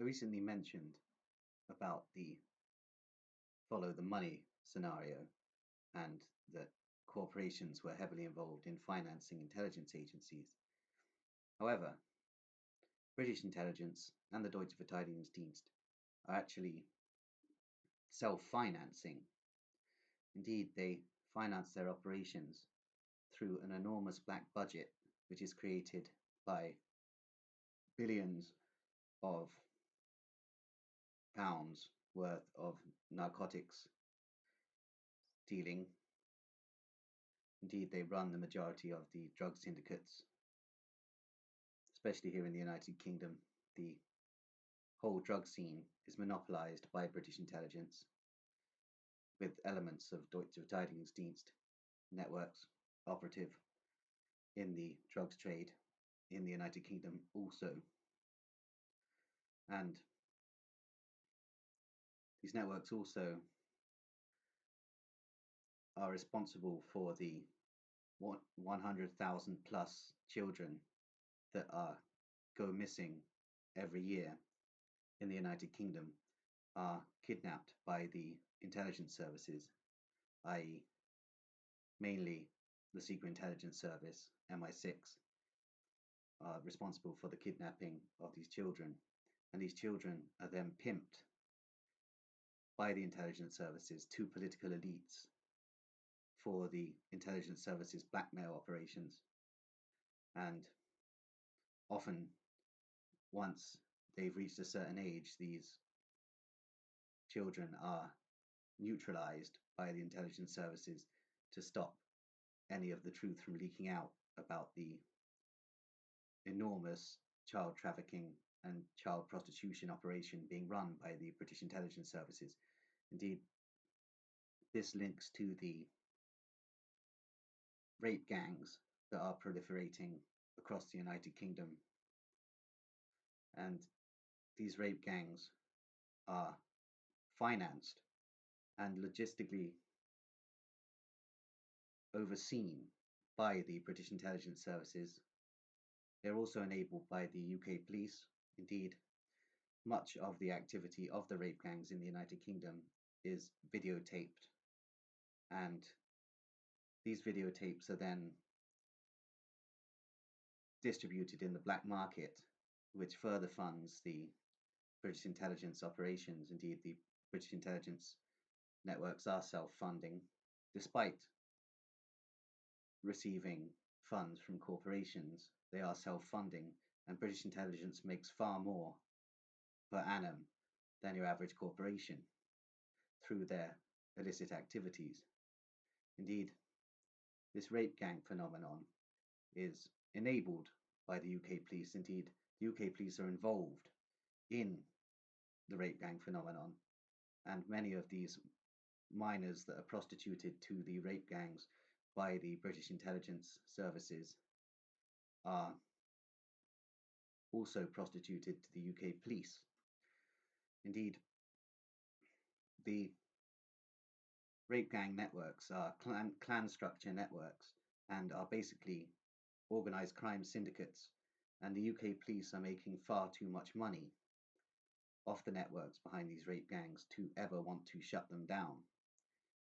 I recently mentioned about the follow the money scenario and that corporations were heavily involved in financing intelligence agencies. However, British intelligence and the Deutsche Verteidigungsdienst are actually self-financing. Indeed, they finance their operations through an enormous black budget, which is created by billions of pounds worth of narcotics dealing. Indeed, they run the majority of the drug syndicates, especially here in the United Kingdom. The whole drug scene is monopolized by British intelligence, with elements of Deutsche Verteidigungsdienst networks operative in the drugs trade in the United Kingdom also. And these networks also are responsible for the 100,000 plus children that go missing every year in the United Kingdom, are kidnapped by the intelligence services, i.e. mainly the Secret Intelligence Service, MI6, are responsible for the kidnapping of these children. And these children are then pimped by the intelligence services to political elites for the intelligence services blackmail operations. And often, once they've reached a certain age, these children are neutralized by the intelligence services to stop any of the truth from leaking out about the enormous child trafficking and child prostitution operation being run by the British intelligence services. Indeed, this links to the rape gangs that are proliferating across the United Kingdom. And these rape gangs are financed and logistically overseen by the British intelligence services. They're also enabled by the UK police. Indeed, much of the activity of the rape gangs in the United Kingdom is videotaped, and these videotapes are then distributed in the black market, which further funds the British intelligence operations. Indeed, the British intelligence networks are self-funding, despite receiving funds from corporations. They are self-funding, and British intelligence makes far more per annum than your average corporation through their illicit activities. Indeed, this rape gang phenomenon is enabled by the UK police. Indeed, the UK police are involved in the rape gang phenomenon, and many of these minors that are prostituted to the rape gangs by the British intelligence services are also prostituted to the UK police. Indeed, the rape gang networks are clan structure networks and are basically organized crime syndicates, and the UK police are making far too much money off the networks behind these rape gangs to ever want to shut them down.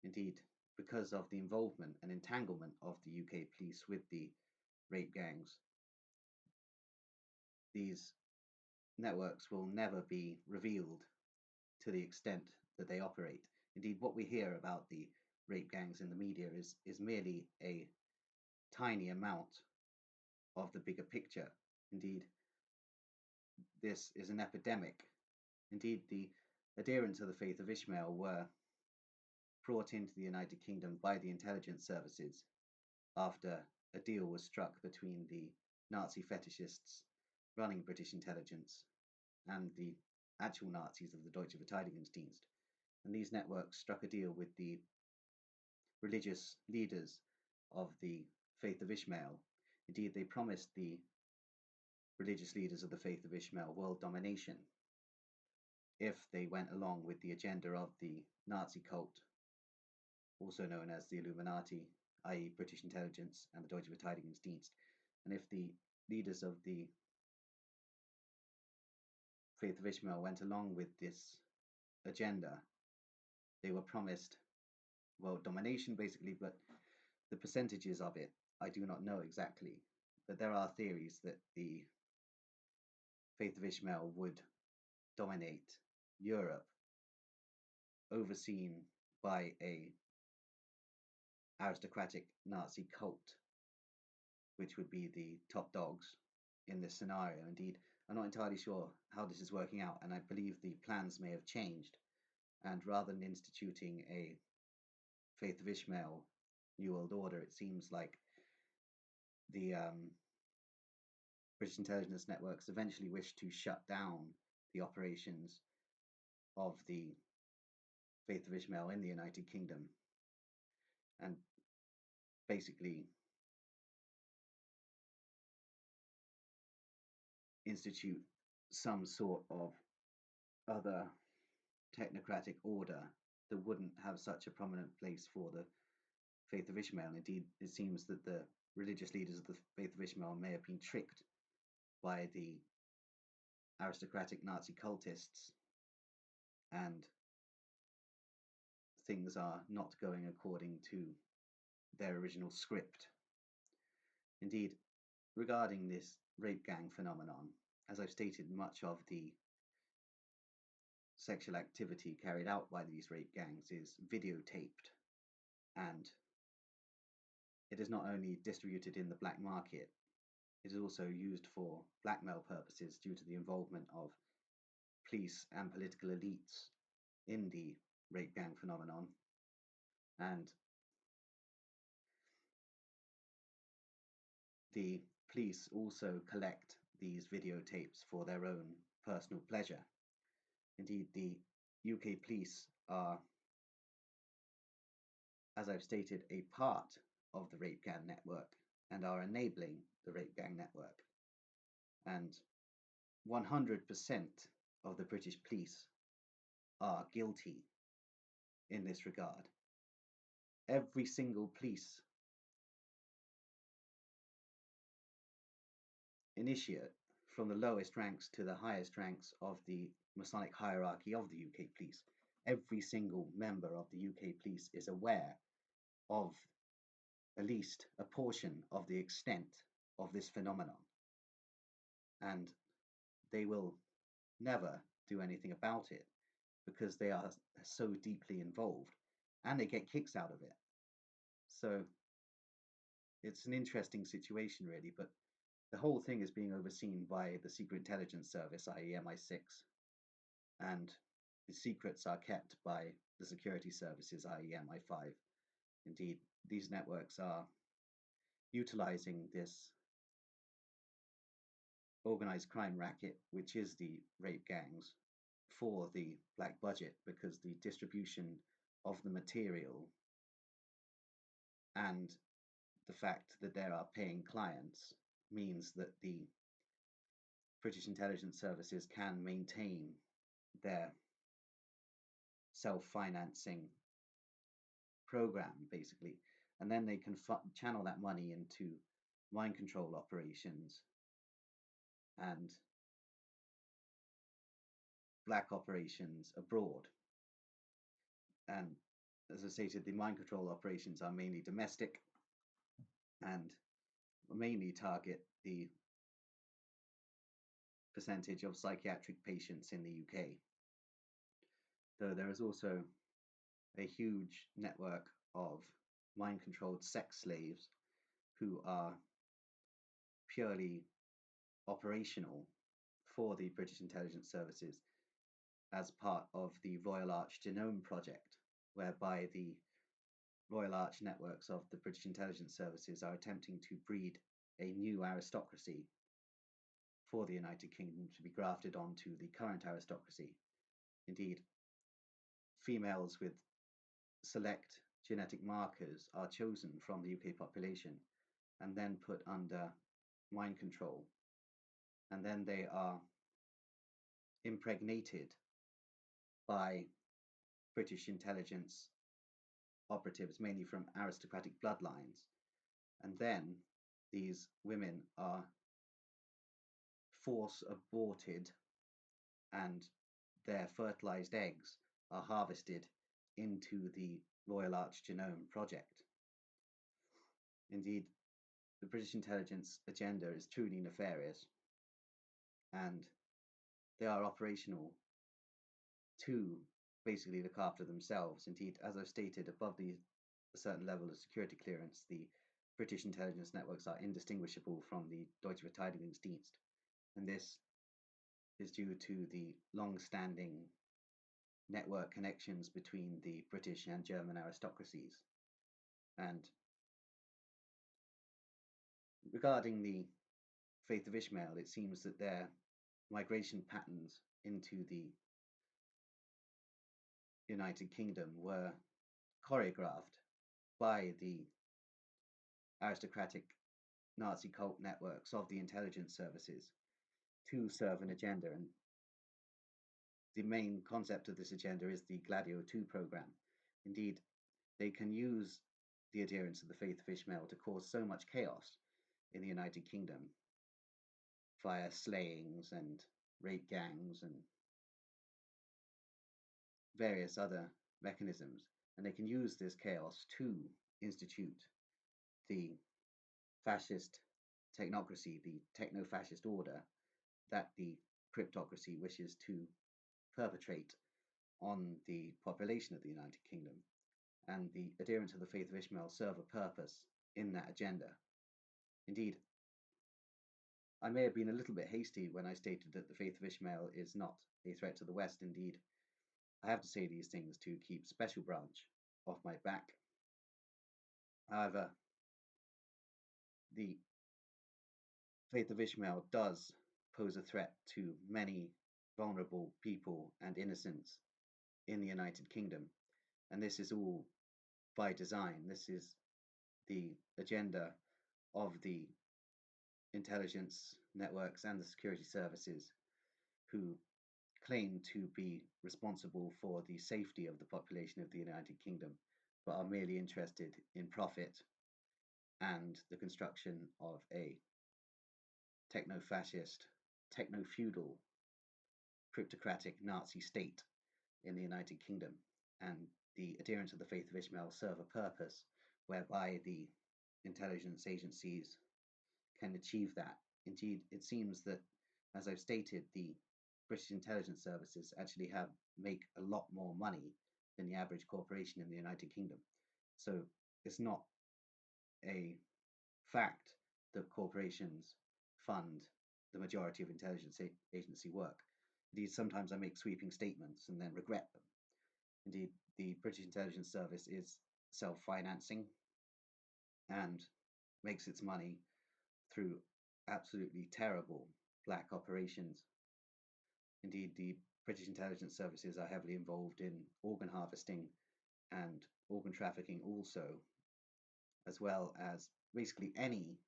Indeed, because of the involvement and entanglement of the UK police with the rape gangs, these networks will never be revealed to the extent that they operate. Indeed, what we hear about the rape gangs in the media is merely a tiny amount of the bigger picture. Indeed, this is an epidemic. Indeed, the adherents of the Faith of Ishmael were brought into the United Kingdom by the intelligence services after a deal was struck between the Nazi fetishists running British intelligence and the actual Nazis of the Deutsche Verteidigungsdienst. And these networks struck a deal with the religious leaders of the Faith of Ishmael. Indeed, they promised the religious leaders of the Faith of Ishmael world domination if they went along with the agenda of the Nazi cult, also known as the Illuminati, i.e. British intelligence and the Deutsche Verteidigungsdienst. And if the leaders of the Faith of Ishmael went along with this agenda, they were promised world domination basically, but the percentages of it I do not know exactly. But there are theories that the Faith of Ishmael would dominate Europe, overseen by a aristocratic Nazi cult, which would be the top dogs in this scenario. Indeed, I'm not entirely sure how this is working out, and I believe the plans may have changed. And rather than instituting a Faith of Ishmael New World Order, it seems like the British intelligence networks eventually wished to shut down the operations of the Faith of Ishmael in the United Kingdom and basically institute some sort of other technocratic order that wouldn't have such a prominent place for the Faith of Ishmael. Indeed, it seems that the religious leaders of the Faith of Ishmael may have been tricked by the aristocratic Nazi cultists, and things are not going according to their original script. Indeed, regarding this rape gang phenomenon, as I've stated, much of the sexual activity carried out by these rape gangs is videotaped, and it is not only distributed in the black market, it is also used for blackmail purposes due to the involvement of police and political elites in the rape gang phenomenon. And the police also collect these videotapes for their own personal pleasure. Indeed, the UK police are, as I've stated, a part of the rape gang network and are enabling the rape gang network. And 100% of the British police are guilty in this regard. Every single police initiate, from the lowest ranks to the highest ranks of the Masonic hierarchy of the UK police, every single member of the UK police is aware of at least a portion of the extent of this phenomenon. And they will never do anything about it because they are so deeply involved and they get kicks out of it. So it's an interesting situation, really, but the whole thing is being overseen by the Secret Intelligence Service, i.e. MI6, and the secrets are kept by the security services, i.e. MI5. Indeed, these networks are utilizing this organized crime racket, which is the rape gangs, for the black budget, because the distribution of the material and the fact that there are paying clients means that the British intelligence services can maintain their self-financing program, basically, and then they can channel that money into mind control operations and black operations abroad. And as I stated, the mind control operations are mainly domestic and mainly target the percentage of psychiatric patients in the UK. Though there is also a huge network of mind controlled sex slaves who are purely operational for the British intelligence services as part of the Royal Arch Genome Project, whereby the Royal Arch networks of the British intelligence services are attempting to breed a new aristocracy for the United Kingdom to be grafted onto the current aristocracy. Indeed, females with select genetic markers are chosen from the UK population and then put under mind control, and then they are impregnated by British intelligence operatives, mainly from aristocratic bloodlines, and then these women are force aborted and their fertilized eggs are harvested into the Royal Arch Genome Project. Indeed, the British intelligence agenda is truly nefarious, and they are operational to basically look after themselves. Indeed, as I've stated, above a certain level of security clearance, the British intelligence networks are indistinguishable from the Deutsche Verteidigungsdienst, and this is due to the long-standing network connections between the British and German aristocracies. And regarding the Faith of Ishmael, it seems that their migration patterns into the United Kingdom were choreographed by the aristocratic Nazi cult networks of the intelligence services to serve an agenda. And the main concept of this agenda is the Gladio 2 program. Indeed, they can use the adherents of the Faith of Ishmael to cause so much chaos in the United Kingdom via slayings and rape gangs and various other mechanisms. And they can use this chaos to institute the fascist technocracy, the techno-fascist order that the cryptocracy wishes to perpetrate on the population of the United Kingdom. And the adherents of the Faith of Ishmael serve a purpose in that agenda. Indeed, I may have been a little bit hasty when I stated that the Faith of Ishmael is not a threat to the West. Indeed, I have to say these things to keep Special Branch off my back. However, the Faith of Ishmael does pose a threat to many vulnerable people and innocents in the United Kingdom. And this is all by design. This is the agenda of the intelligence networks and the security services who claim to be responsible for the safety of the population of the United Kingdom, but are merely interested in profit and the construction of a techno-fascist, techno-feudal, cryptocratic Nazi state in the United Kingdom. And the adherents of the Faith of Ishmael serve a purpose whereby the intelligence agencies can achieve that. Indeed, it seems that, as I've stated, the British intelligence services actually make a lot more money than the average corporation in the United Kingdom. So it's not a fact that corporations fund the majority of intelligence agency work. Indeed, sometimes I make sweeping statements and then regret them. Indeed, the British intelligence service is self-financing and makes its money through absolutely terrible black operations. Indeed, the British intelligence services are heavily involved in organ harvesting and organ trafficking also, as well as basically any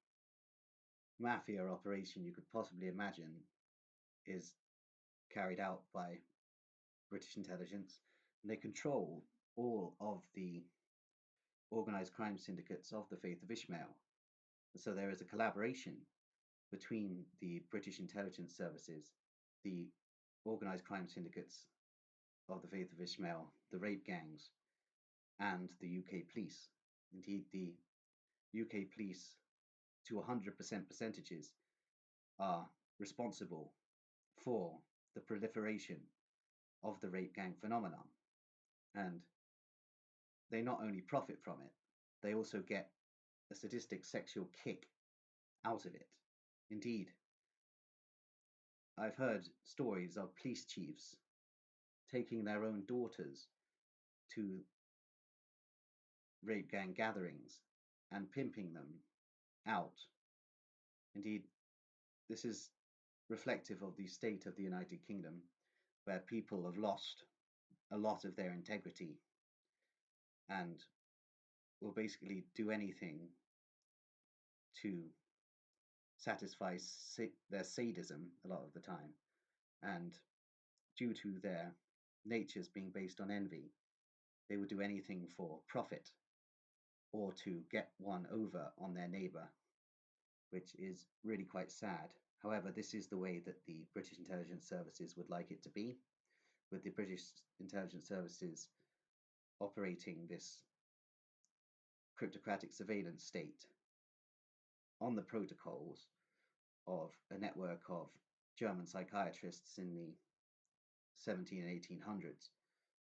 mafia operation you could possibly imagine is carried out by British intelligence. And they control all of the organized crime syndicates of the Faith of Ishmael. And so there is a collaboration between the British intelligence services, the organized crime syndicates of the Faith of Ishmael, the rape gangs, and the UK police. Indeed, the UK police, to 100% percentages, are responsible for the proliferation of the rape gang phenomenon. And they not only profit from it, they also get a sadistic sexual kick out of it. Indeed, I've heard stories of police chiefs taking their own daughters to rape gang gatherings and pimping them out. Indeed, this is reflective of the state of the United Kingdom, where people have lost a lot of their integrity and will basically do anything to satisfy their sadism a lot of the time. And due to their natures being based on envy, they would do anything for profit or to get one over on their neighbor, which is really quite sad. However, this is the way that the British intelligence services would like it to be, with the British intelligence services operating this cryptocratic surveillance state on the protocols of a network of German psychiatrists in the 17 and 1800s,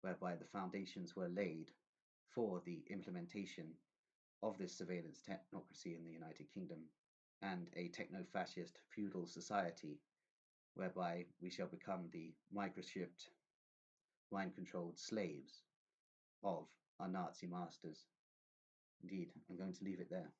whereby the foundations were laid for the implementation of this surveillance technocracy in the United Kingdom and a techno-fascist feudal society whereby we shall become the microchipped, mind-controlled slaves of our Nazi masters. Indeed, I'm going to leave it there.